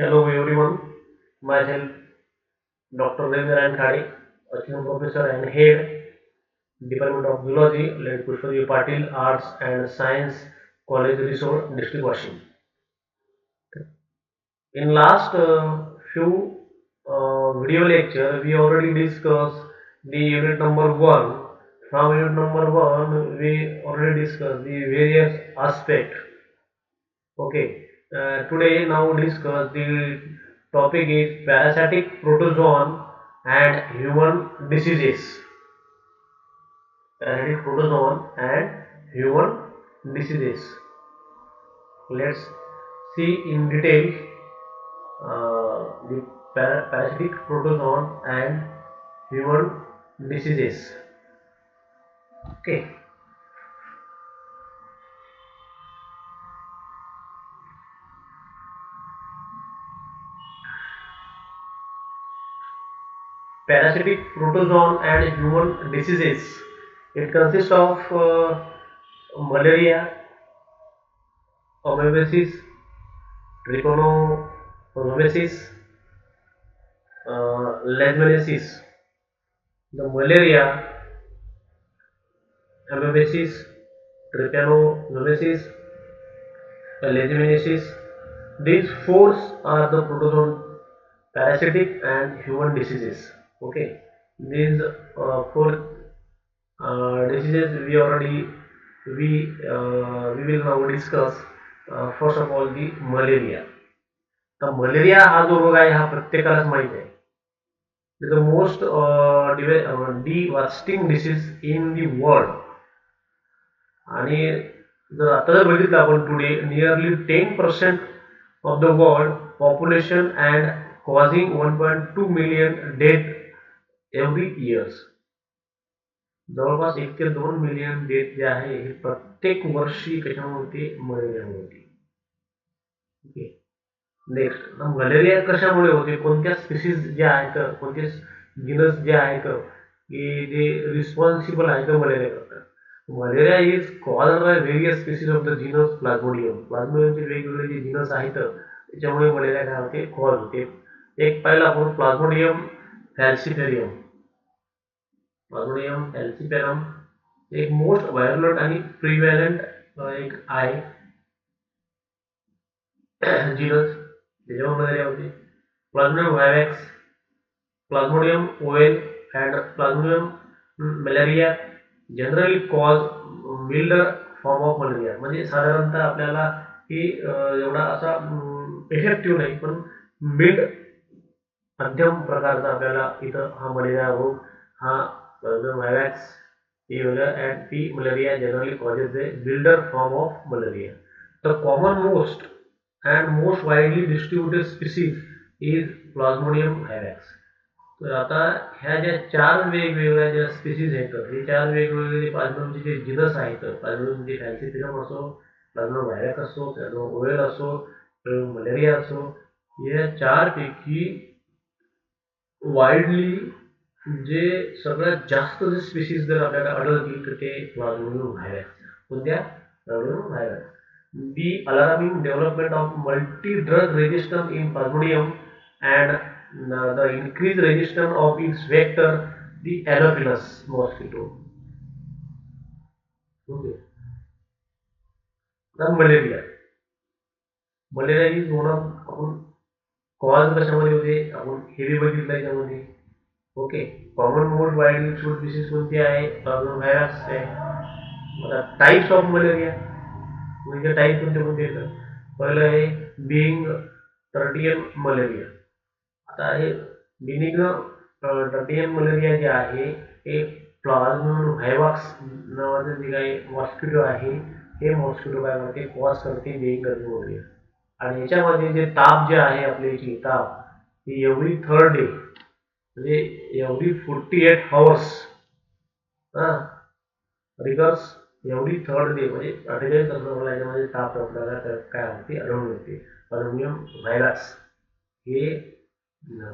Hello everyone, myself Dr. Devendran Khade, Assistant Professor and Head, Department of Zoology, Late Pushpaji Patil, Arts and Science, College Resort, District Washington. In last few video lecture, we already discussed the unit number 1. From unit number 1, we already discussed the various aspects. Okay, today now discuss the topic is parasitic protozoan and human diseases. Parasitic protozoan and human diseases. Let's see in detail the parasitic protozoan and human diseases. Okay, parasitic protozoan and human diseases. It consists of malaria, amoebiasis, trichinosomiasis, leishmaniasis. The malaria, amoebiasis, trichinosomiasis, leishmaniasis. These four are the protozoan parasitic and human diseases. Okay, these four diseases we will now discuss. First of all, the malaria. तर malaria हा जो रोग आहे हा प्रत्येकालाच माहित आहे. It is the most devastating disease in the world. आणि जर बघितलं आपण today nearly 10% of the world population and causing 1.2 million death every years. जवळपास 1 ते 2 मिलियन डेथ जे आहे हे प्रत्येक वर्षी कशामुळे होते, मलेरियामुळे होते. ओके, नेक्स्ट मलेरिया कशामुळे होते, कोणत्या स्पीसीज ज्या आहेत, कोणते जिनस जे आहेत की जे रिस्पॉन्सिबल आहेत मलेरिया करतात. Malaria is called by various species of the genus plasmodium. प्लाझ्मोडियमचे वेगवेगळे जे जीनस आहेत त्याच्यामुळे मलेरिया काय होते, कॉज होते. एक पाहिलं आपण प्लाझ्मोडियम फॅल्सिफेरियम. प्लाझ्मोडियम फॅल्सिफेरम एक मोस्ट व्हायरलेंट आणि प्रिव्हॅलंट एक आहे जीनस, त्याच्यावर मलेरिया होते. Plasmodium vivax, plasmodium ovale and plasmodium malaria generally cause milder form of malaria. म्हणजे साधारणतः आपल्याला ही एवढा असा इफेक्टिव्ह नाही, पण मिल्ड मध्यम प्रकारचा आपल्याला इथं हा मलेरिया रोग हा व्हायरॅक्स ही वेगळं अँड ती malaria generally causes a milder form of malaria. The common most and most widely distributed species is Plasmodium vivax. तर आता ह्या ज्या चार वेगवेगळ्या ज्या स्पीसीज आहेत, हे चार वेगवेगळे प्लाझ्मोडियमचे जे जिनस आहेत, प्लाझ्मोडियमचे फॅल्सिफेरम असो, प्लाझ्मोडियम व्हायरॅक्स असो, प्लाझ्मोडियम ओवेल असो, मलेरिया असो, या चार पैकी वाईडली जे सगळ्यात जास्त जे स्पीसीज जर आपल्याला आढळतील तर ते प्लाझ्मोडियम व्हायरॅक्स. कोणत्या? Plasmodium व्हायरॅक्स. The alarming development of multi-drug resistance in Plasmodium and the increased resistance of its vector, the Anopheles mosquito. Okay. Then malaria. Malaria is one of आपण कॉज कशामध्ये होते, आपण हेवी बघितलं याच्यामध्ये. ओके, कॉमन मोड wide shoot disease कोणती आहे, plasmodium virus आहे. आता टाइप्स ऑफ मलेरिया म्हणजे टाईप कोणते कोणते येतं. पहिलं आहे बिंग टर्टियन मलेरिया. आता हे बिनिग्न टर्टियन मलेरिया जे आहे हे प्लाझ्मोडियम व्हायवॅक्स नावाचं जे काही मॉस्किटो आहे हे मॉस्किटो काय करते, कॉज करते बिंग टर्टियन मलेरिया. आणि याच्यामध्ये जे ताप जे आहे आपल्या इथे ताप ही एव्हरी थर्ड डे म्हणजे every 48 hours riggers every third day म्हणजे 48 तासाला याच्यामध्ये ताप आपल्याला काय होते, आढळून येते. प्लाझ्मोडियम व्हायरस हे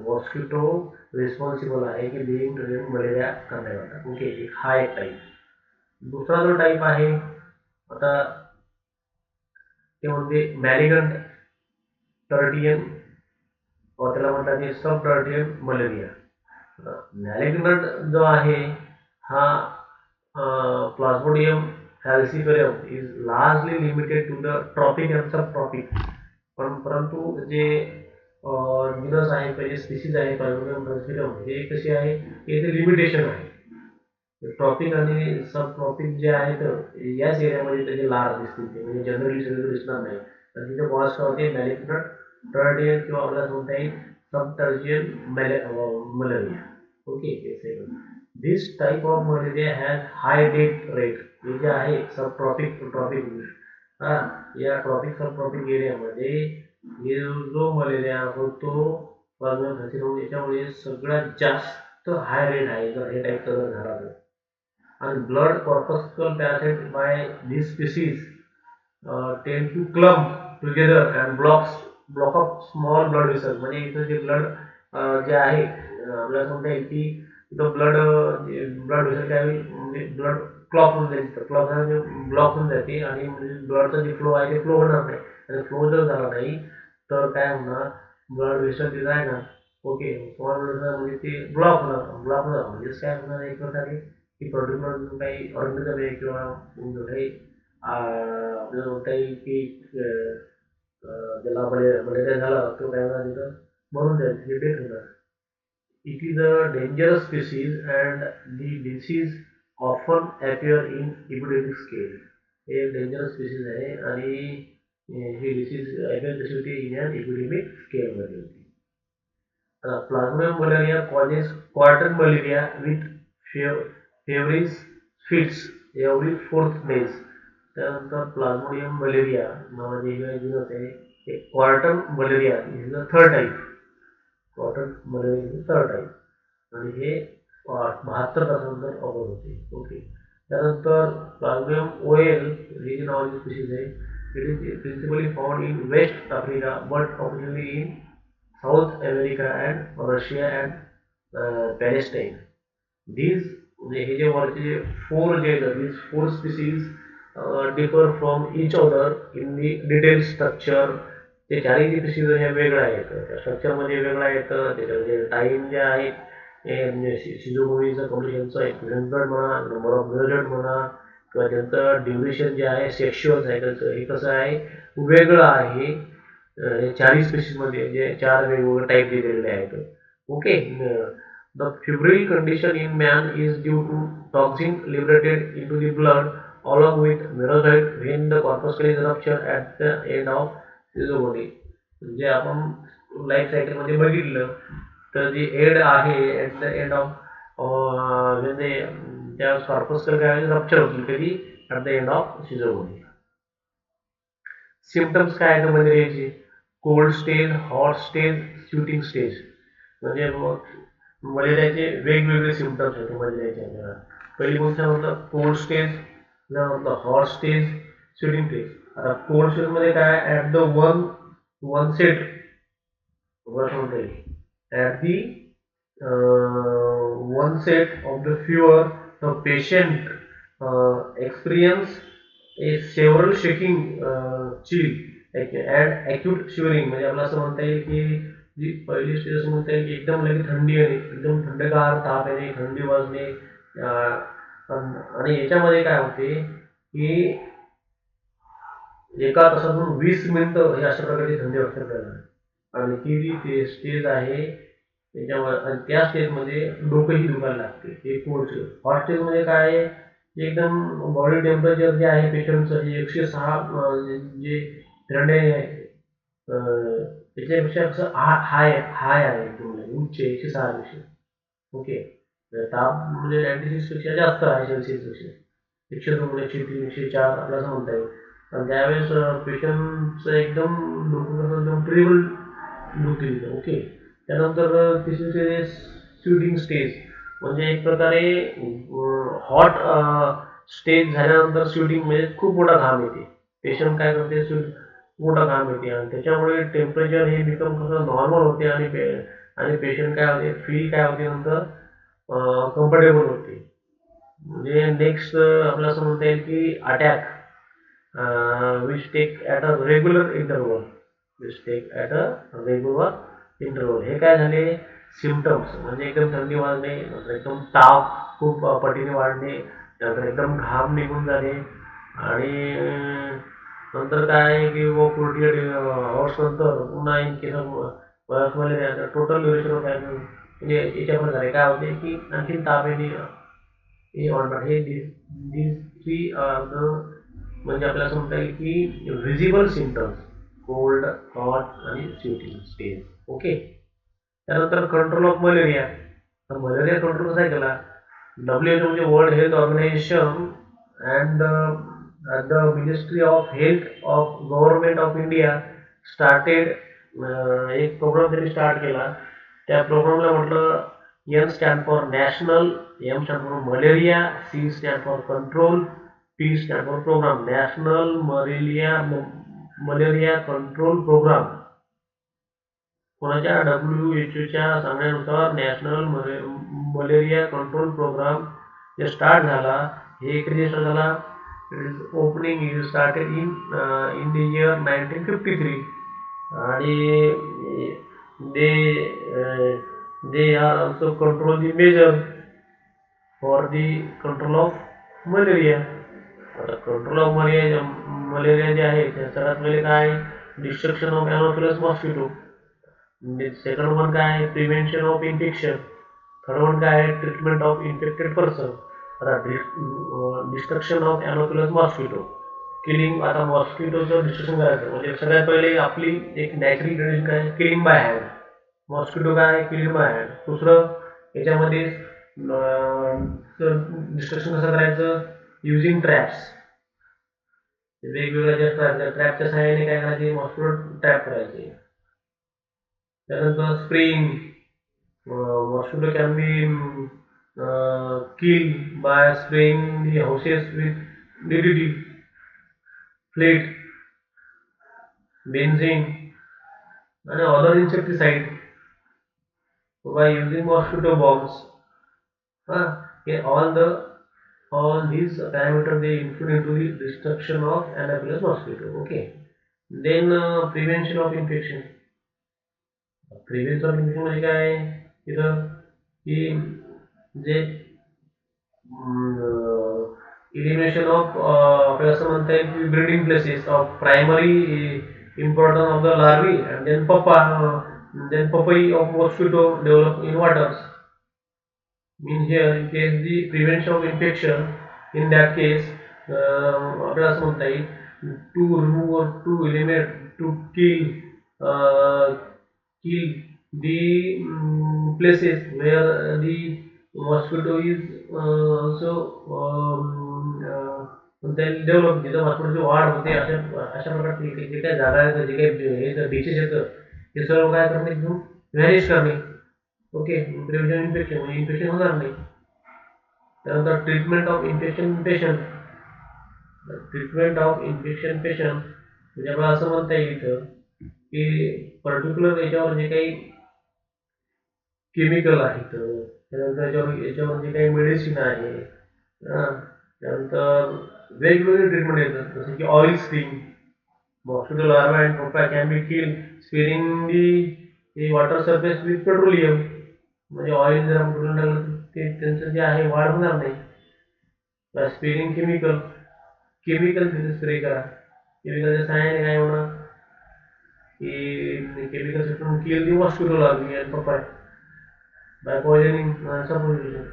मॉस्किटो रिस्पॉन्सिबल आहे की बिंग टर्टियन मलेरिया करण्याकरता. ओके, हा एक टाईप. दुसरा जो टाईप आहे आता ते म्हणजे मॅलिगंट टर्टियन त्याला म्हणतात की सबटर्टियन मलेरिया. मॅलिग्नंट जो आहे हा plasmodium falciparum is largely limited to the tropic and sub tropic. परंतु जे जिनस आहे म्हणजे स्पीसीज आहे प्लाझ्मोडियम फॅल्सिफेरम हे कसे आहे, याचे लिमिटेशन आहे. ट्रॉपिक आणि सब ट्रॉपिक जे आहेत याच एरियामध्ये त्याचे लार दिसतील, ते म्हणजे जनरली सगळीकडे दिसणार नाही. तर तिथे कॉस्ट होते मॅलिग्नंट टर्डियन किंवा आपल्याला म्हणता येईल subtertian malaria. Okay. This type of malaria has high death rate. हे जे आहे सब ट्रॉपिक ट्रॉपिक हा या ट्रॉपिक सब ट्रॉपिक एरियामध्ये हे जो मलेरिया होतो याच्यामुळे सगळ्यात जास्त हाय रेट आहे जर हे टाईपचा जर झाला तर. and blood corpuscle parasite by this species tend to clump together and block up small blood vessels. म्हणजे इथं जे ब्लड जे आहे आपल्याला म्हणता येईल की इथं ब्लड ब्लड व्हेसल काय होईल म्हणजे ब्लड क्लॉक होऊन जाईल, क्लॉक ब्लॉक होऊन जाते आणि ब्लडचा जे फ्लो आहे ते फ्लो होणार नाही. आणि फ्लो जर झाला नाही तर काय होणार, ब्लड व्हेसल तिथं आहे ना, ओके, स्मॉल ब्लड म्हणजे ते ब्लॉक होणार म्हणजे काय होणार एक प्रकारे की पर्टिक्युलर काही ऑर्गनिझम आहे किंवा काही आपल्याला म्हणता येईल की ज्याला मलेरिया झाला तो काय होणार तिथं मरून जाईल, तिथे डेथ होणार. It is a dangerous species and the disease often appear in epidemic scale. हे डेंजरस स्पीसीज आहे आणि ही डिसीज अपेअर कशी होती इन अन एपिडेमिक स्केलमध्ये होती. Plasmodium malaria causes quartan malaria with feverish fits every 4th days. त्यानंतर plasmodium malaria नावाचे हे जीनस आहे, हे quartan malaria is the third type. Quartan malaria is the third type आणि हे 72 तासानंतर अवघड होते. ओके. त्यानंतर प्लाझ्मोडियम ओएल हे जे नावाची स्पीसीज आहे, it is principally found in west Africa but operationally in South America and Russia and Palestine. These हे जे वरचे जे फोर जे आहेत, these four species differ from each other in the detailed structure. ते चारही जे स्पीसीज हे वेगळ्या आहेत, त्या स्ट्रक्चरमध्ये वेगळ्या आहेत, त्याच्यामध्ये टाईम जे आहे शिजोभूमीचं कम्प्लिशनचं एक्सपिरियन्स म्हणा, नंबर ऑफ मिलियट म्हणा किंवा त्यांचं ड्युरेशन जे आहे सेक्शुअल सायकलचं हे कसं आहे वेगळं आहे. चारही स्पीसीजमध्ये जे चार वेगवेगळे टाईप दिलेले आहेत. Okay. The febrile condition in man is due to toxin liberated into the blood along with merozoite when the corpuscle is ruptured at the end of physiology. म्हणजे आपण लाईफ सायकलमध्ये बघितलं तर जे एड आहे at the end of म्हणजे त्या corpuscle काय रप्चर होतील कधी at the end of physiology. Symptoms काय आहेत मलेरियाचे, cold stage, hot stage, shooting stage. म्हणजे मलेरियाचे वेगवेगळे सिम्पटम्स आहेत मलेरियाचे आपल्याला. पहिली गोष्ट म्हटलं कोल्ड स्टेज, म्हटलं हॉट स्टेज, शूटिंग स्टेज. आता कोल्ड स्टेज मध्ये काय ॲट द वन सेट म्हणता येईल at the one set of the fever the patient experience a several shaking chill and acute shivering. म्हणजे आपल्याला असं म्हणता येईल की जी पहिली स्टेज असं म्हणता येईल की एकदम लगेच थंडी येणे, एकदम थंडगार ताप येणे, थंडी वाजणे आणि याच्यामध्ये काय होते की एका तासातून 20 मिनिटं हे अशा प्रकारची थंडी वाजते आपल्याला आणि ती जी स्टेज आहे त्याच्यावर आणि त्या स्टेजमध्ये डोकंही दुखायला लागते. हे कोल्ड स्टेज. हॉट स्टेजमध्ये काय आहे एकदम बॉडी टेम्परेचर जे आहे पेशंटचं हे 106 जे थंडे आहे त्याच्यापेक्षा कसं हाय आहे एकदम उच्च 106 पेक्षा. ओके. ताप म्हणजे 96 पेक्षा जास्त आहे सेल्सिअसपेक्षा, 102, 103, 104 आपल्याला असं म्हणता येईल. आणि त्यावेळेस पेशंटचं एकदम डोकं कसं एकदम ट्रेबल दुखते तिथं. ओके. त्यानंतर तिसरी शूटिंग स्टेज म्हणजे एक प्रकारे हॉट स्टेज झाल्यानंतर शूटिंग म्हणजे खूप मोठा घाम येते, पेशंट काय करते मोठा घाम येते आणि त्याच्यामुळे टेम्परेचर हे बिकम कसं नॉर्मल होते आणि पेशंट काय होते फील काय होते नंतर कम्फर्टेबल होते. म्हणजे नेक्स्ट आपल्याला असं म्हणता येईल की attack which take at a regular interval. Interval. हे काय झाले सिम्पटम्स, म्हणजे एकदम थंडी वाजणे, नंतर एकदम ताप खूप पटीने वाढणे, नंतर एकदम घाम निघून जाणे, आणि नंतर काय आहे की व 48 आवर्स नंतर पुन्हा आणखी बऱ्याच मलेरिया टोटल ड्युरेशन ऑफ म्हणजे याच्यामध्ये झाले काय होते की आणखी ताप येणे, हे ऑनबॉर्ड हे these three are the, म्हणजे आपल्याला असं म्हणता येईल की व्हिजिबल सिम्पटम्स, कोल्ड, हॉट आणि स्वेटिंग स्टेज. ओके. त्यानंतर कंट्रोल ऑफ मलेरिया. तर मलेरिया कंट्रोल कसा केला, WHO म्हणजे world health organisation and the ministry of health of government of India started, एक प्रोग्राम त्यांनी स्टार्ट केला. त्या प्रोग्रामला म्हटलं N stand for national, M stand for malaria, C stand for control, P stand for programme, national malaria control programme. कोणाच्या WHO सांगण्यानुसार national malaria control programme जे start झाला, हे कधी स्टार्ट झाला, opening is started in the year 1953, आणि they they are also control the major for the control of malaria. आता control of malaria जे आहे त्या सगळ्यात पहिले काय, destruction of anopheles mosquito. Second one काय आहे, prevention of infection. Third one काय आहे, ट्रीटमेंट ऑफ इन्फेक्टेड पर्सन. आता destruction of anopheles mosquito, killing. आता मॉस्किटोचं डिस्ट्रक्शन करायचं म्हणजे सगळ्यात पहिले आपली एक नॅचरल ट्रेडिशन काय, किलिंग बाय हँड. मॉस्किटो काय, किलिंग बाय हँड. दुसरं याच्यामध्ये डिस्ट्रक्शन कसं करायचं, युजिंग ट्रॅप्स. वेगवेगळ्या ज्या ट्रॅपच्या सहाय्याने काय करायचे, मॉस्किटो ट्रॅप करायचे. त्यानंतर spraying. Mosquito can be kill by spraying the houses with DDT, flit, benzene आणि other insecticide by using mosquito bombs. Okay, all these parameters they include into the destruction of Anopheles mosquito. Okay. Then prevention of infection. Prevention of infection म्हणजे काय, इथं की जे elimination of आपल्याला असं म्हणता येईल की breeding places of primary importance of the larvae, and then pupae of mosquito develop in waters. Mean here in case the prevention of infection, in that case आपल्याला असं म्हणता येईल to remove or to eliminate, to kill the places where the mosquito is also develop, जिथं मॉस्किटोची वाढ होते, अशा प्रकारचे जे काही जागा आहेत, जे काही बीचेस येतं, हे सर्व काय करणे, घेऊन व्हॅनिश करणे. ओके. प्रिव्हेंशन इन्फेक्शन म्हणजे इन्फेक्शन होणार नाही. त्यानंतर treatment of infection patient. Treatment of infection patient म्हणजे आपल्याला असं म्हणता येईल इथं की पर्टिक्युलर याच्यावर जे काही केमिकल आहेत, त्यानंतर याच्यावर जे काही मेडिसिन आहे, त्यानंतर वेगवेगळे ट्रीटमेंट येतात, जसं की oil spring. Mosquito larva and pupa can be kill spraying the water surface with petroleum. म्हणजे ऑइल जर आपण टाकलं ते त्यांचं जे आहे वाढ होणार नाही. स्प्रेइंग केमिकल तिथे स्प्रे करा. केमिकलच्या सहाय्याने काय होणार की chemical system kill the mosquito larva and pupa by poisoning supposition.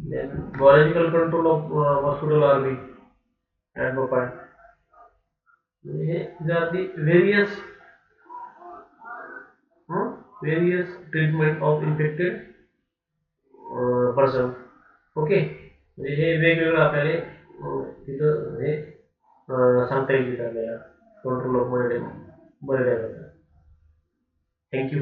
Then biological control of mosquito larvae and pupae. These are the various treatment of infected person. Okay. हे वेगवेगळं आपल्याला तिथं हे सांगता येईल आपल्याला कंट्रोल ऑफ मलेरिया. थँक्यू.